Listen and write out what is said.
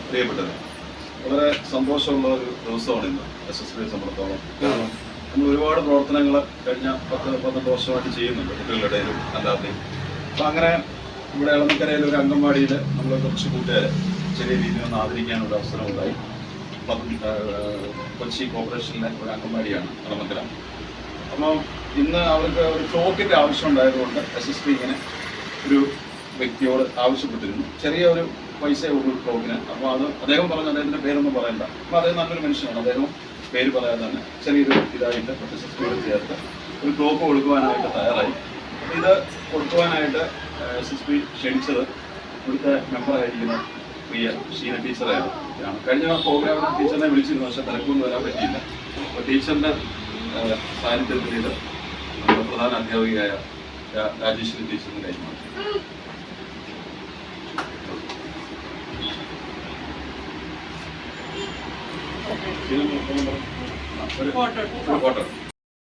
പ്രിയപ്പെട്ടത്, വളരെ സന്തോഷമുള്ള ഒരു ദിവസമാണ് ഇന്ന് SSBയെ സംബന്ധിച്ചിടത്തോളം. കാരണം നമ്മൾ ഒരുപാട് പ്രവർത്തനങ്ങൾ കഴിഞ്ഞ 10-12 വർഷമായിട്ട് ചെയ്യുന്നുണ്ട് കുട്ടികളുടെ ഇടയിലും അല്ലാതെയും. അപ്പം അങ്ങനെ ഇവിടെ എളമക്കരയിൽ ഒരു അംഗൻവാടിയിൽ നമ്മൾ കുറച്ച് കൂട്ടുകാരെ ചെറിയ രീതിയിൽ ഒന്ന് ആദരിക്കാനൊരു അവസരം ഉണ്ടായി. കൊച്ചി കോർപ്പറേഷനിലെ ഒരു അംഗൻവാടിയാണ് എളമക്കര. അപ്പോൾ ഇന്ന് അവർക്ക് ഒരു ക്ലോക്കിൻ്റെ ആവശ്യം ഉണ്ടായതുകൊണ്ട് SSB ഇങ്ങനെ ഒരു വ്യക്തിയോട് ആവശ്യപ്പെട്ടിരുന്നു. ചെറിയ ഒരു പൈസയേ ഉള്ളൂ ക്ലോക്കിന്. അപ്പോൾ അത് അദ്ദേഹം പറഞ്ഞു അദ്ദേഹത്തിൻ്റെ പേരൊന്നും പറയണ്ട. അപ്പോൾ അദ്ദേഹം നല്ലൊരു മനുഷ്യനാണ്. അദ്ദേഹം പേര് പറയാതെ തന്നെ ചെറിയൊരു ഇതായിട്ട് SSBയോട് ചേർത്ത് ഒരു ക്ലോക്ക് കൊടുക്കുവാനായിട്ട് തയ്യാറായി. ഇത് കൊടുക്കുവാനായിട്ട് SSB ക്ഷണിച്ചത് ഇവിടുത്തെ മെമ്പറായിരിക്കുന്ന പ്രിയ ഷീന ടീച്ചറാണ്. കഴിഞ്ഞ പ്രോഗ്രാമിന് ടീച്ചറിനെ വിളിച്ചിരുന്നു, പക്ഷേ തിരക്കൊന്നും വരാൻ പറ്റിയില്ല. അപ്പോൾ ടീച്ചറിൻ്റെ സാന്നിധ്യത്തിൽ ഇത് നമ്മുടെ പ്രധാന അധ്യാപികയായ രാജേശ്വരി ടീച്ചറിന് കൈമാറി. ഒരു ഫോട്ടോ